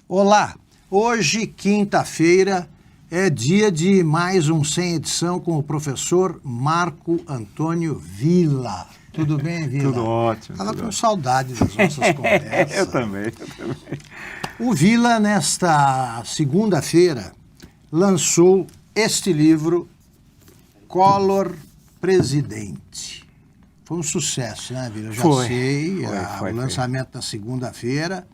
Olá, hoje, quinta-feira, é dia de mais um Sem Edição com o professor Marco Antônio Villa. Tudo bem, Villa? Tudo ótimo. Estava com saudade das nossas conversas. Eu também. O Villa, nesta segunda-feira, lançou este livro, Collor Presidente. Foi um sucesso, né, Villa? Eu já sei, o lançamento na segunda-feira.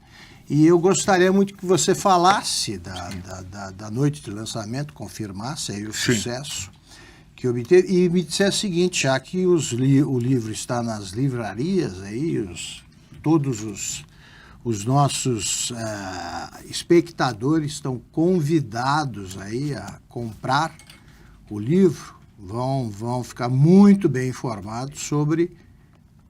E eu gostaria muito que você falasse da noite de lançamento, confirmasse aí o sucesso que obteve, e me dissesse o seguinte, já que o livro está nas livrarias, aí todos os nossos espectadores estão convidados aí a comprar o livro, vão ficar muito bem informados sobre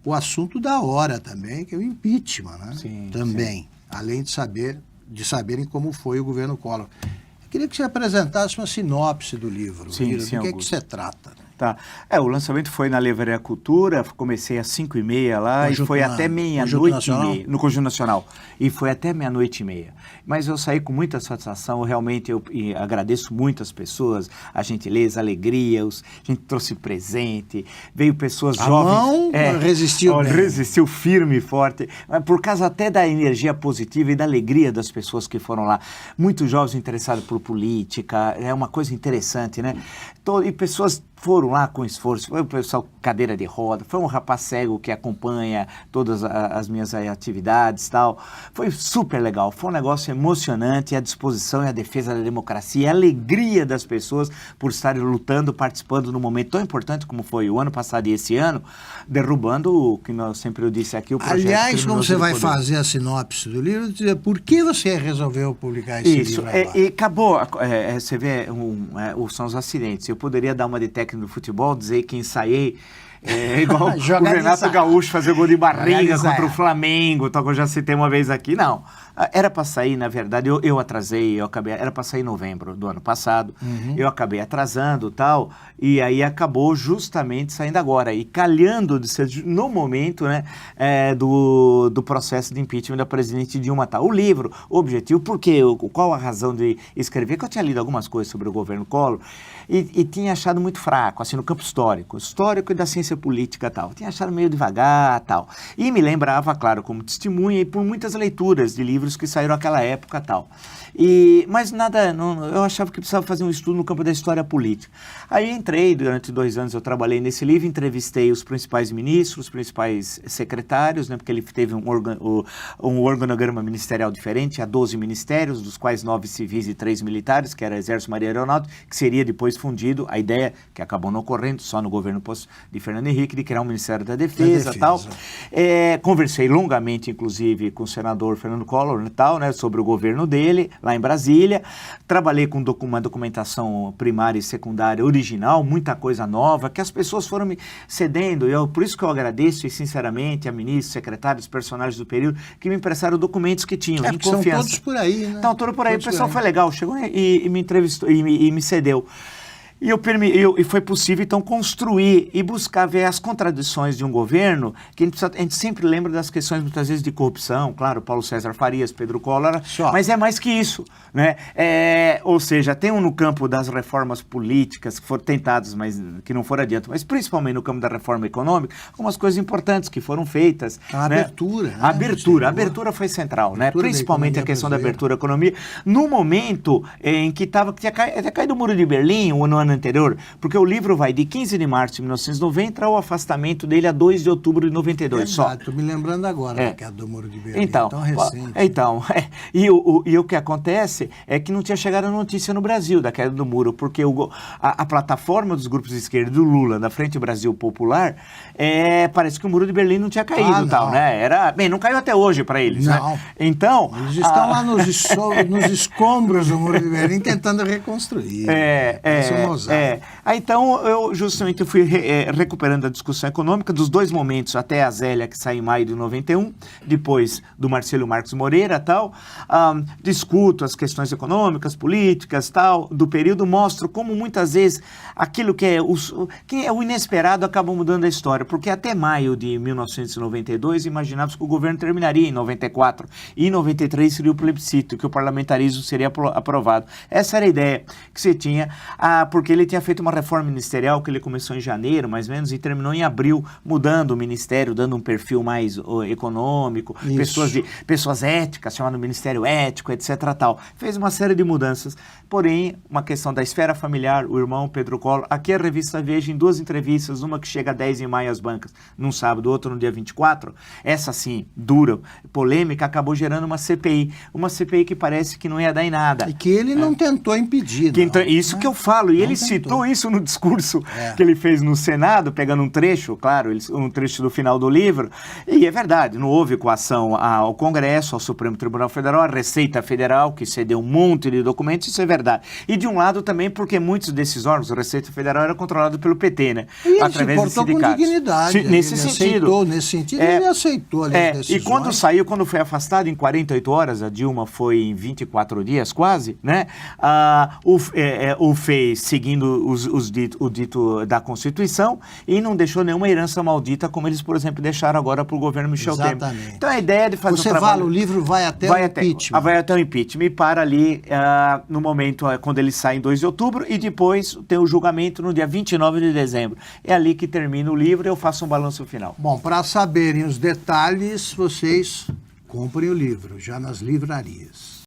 o assunto da hora também, que é o impeachment, né? Sim, também. Sim. Além de saberem como foi o governo Collor. Eu queria que você apresentasse uma sinopse do livro. Sim, do que você trata. Tá. O lançamento foi na Livraria Cultura, comecei às 5h30 lá e foi até meia-noite e meia, no Conjunto Nacional, e foi até meia-noite e meia. Mas eu saí com muita satisfação, realmente eu agradeço muito as pessoas, a gentileza, a alegria, a gente trouxe presente, veio pessoas jovens. Resistiu firme e forte, por causa até da energia positiva e da alegria das pessoas que foram lá. Muitos jovens interessados por política, é uma coisa interessante, né? E pessoas foram lá com esforço, foi o pessoal cadeira de roda, foi um rapaz cego que acompanha todas as minhas atividades e tal. Foi super legal, foi um negócio emocionante, a disposição e a defesa da democracia, a alegria das pessoas por estarem lutando, participando num momento tão importante como foi o ano passado e esse ano, derrubando o que eu sempre disse aqui, o projeto. Aliás, como você vai fazer a sinopse do livro, por que você resolveu publicar esse livro agora? E acabou, você vê, são os acidentes. Eu poderia dar uma de técnica no futebol, dizer que ensaiei igual o Renato Gaúcho fazer gol de barriga contra o Flamengo, tal que eu já citei uma vez aqui. Não, era para sair, na verdade, eu atrasei, era para sair em novembro do ano passado, eu acabei atrasando tal, e aí acabou justamente saindo agora, e calhando de ser no momento, né, do processo de impeachment da presidente Dilma tal. O livro, o objetivo, qual a razão de escrever, que eu tinha lido algumas coisas sobre o governo Collor, e tinha achado muito fraco, assim, no campo histórico e da ciência política tal. Tinha achado meio devagar tal. E me lembrava, claro, como testemunha e por muitas leituras de livros que saíram naquela época tal. Mas nada, eu achava que precisava fazer um estudo no campo da história política. Aí entrei, durante 2 anos eu trabalhei nesse livro, entrevistei os principais ministros, os principais secretários, né, porque ele teve um organograma ministerial diferente, há 12 ministérios, dos quais 9 civis e 3 militares, que era Exército, Marinha e Aeronáutica, que seria depois fundido, a ideia que acabou não ocorrendo, só no governo de Fernando Henrique, de criar um Ministério da Defesa e tal. Conversei longamente, inclusive, com o senador Fernando Collor e tal, né, sobre o governo dele, lá em Brasília. Trabalhei com uma documentação primária e secundária original, muita coisa nova, que as pessoas foram me cedendo. Por isso que eu agradeço, e sinceramente, a ministros, secretários, personagens do período, que me emprestaram documentos que tinham, em confiança. São todos por aí, né? Estão todos por aí. O pessoal foi legal, chegou e me entrevistou, e me cedeu. E foi possível, então, construir e buscar ver as contradições de um governo, que a gente sempre lembra das questões, muitas vezes, de corrupção, claro, Paulo César Farias, Pedro Collor, mas é mais que isso, né? Ou seja, tem no campo das reformas políticas que foram tentadas, mas que não foram adiante, mas principalmente no campo da reforma econômica, algumas coisas importantes que foram feitas. A abertura. Né? A abertura foi central, né? Principalmente a questão da abertura da economia, no momento em que tinha caído o Muro de Berlim, no ano anterior, porque o livro vai de 15 de março de 1990 ao afastamento dele a 2 de outubro de 92. Estou me lembrando agora que é do Muro de Berlim, tão recente. E o que acontece é que não tinha chegado a notícia no Brasil da queda do muro, porque a plataforma dos grupos de esquerda do Lula, da Frente Brasil Popular, parece que o Muro de Berlim não tinha caído, né? Não caiu até hoje para eles, não. Né? Então... Eles estão lá nos escombros do Muro de Berlim tentando reconstruir. casal. Então, eu justamente fui recuperando a discussão econômica dos dois momentos, até a Zélia, que sai em maio de 91, depois do Marcelo Marcos Moreira, tal. Discuto as questões econômicas, políticas, tal, do período, mostro como muitas vezes aquilo que é o inesperado acaba mudando a história, porque até maio de 1992 imaginava-se que o governo terminaria em 94, e em 93 seria o plebiscito, que o parlamentarismo seria aprovado. Essa era a ideia que se tinha, porque ele tinha feito uma reforma ministerial que ele começou em janeiro, mais ou menos, e terminou em abril, mudando o ministério, dando um perfil mais econômico, pessoas éticas, chamado Ministério Ético, etc. tal. Fez uma série de mudanças, porém, uma questão da esfera familiar, o irmão Pedro Collor, aqui a revista Veja, em duas entrevistas, uma que chega a 10 em maio às bancas, num sábado, outra no dia 24, essa sim, dura, polêmica, acabou gerando uma CPI que parece que não ia dar em nada. E que ele não tentou impedir. Isso que eu falo, e ele citou isso no discurso que ele fez no Senado, pegando um trecho, claro, um trecho do final do livro, e é verdade, não houve coação ao Congresso, ao Supremo Tribunal Federal, à Receita Federal, que cedeu um monte de documentos, isso é verdade. E de um lado também porque muitos desses órgãos, a Receita Federal era controlado pelo PT, né? E ele através se portou com dignidade. Nesse sentido, ele aceitou as decisões. E quando foi afastado em 48 horas, a Dilma foi em 24 dias quase, né? O fez seguindo o dito da Constituição e não deixou nenhuma herança maldita, como eles, por exemplo, deixaram agora para o governo Michel Temer. Então a ideia de fazer o livro vai até o impeachment. Vai até o impeachment. E para ali no momento quando ele sai em 2 de outubro e depois tem o julgamento no dia 29 de dezembro. É ali que termina o livro e eu faço um balanço final. Bom, para saberem os detalhes, vocês comprem o livro já nas livrarias.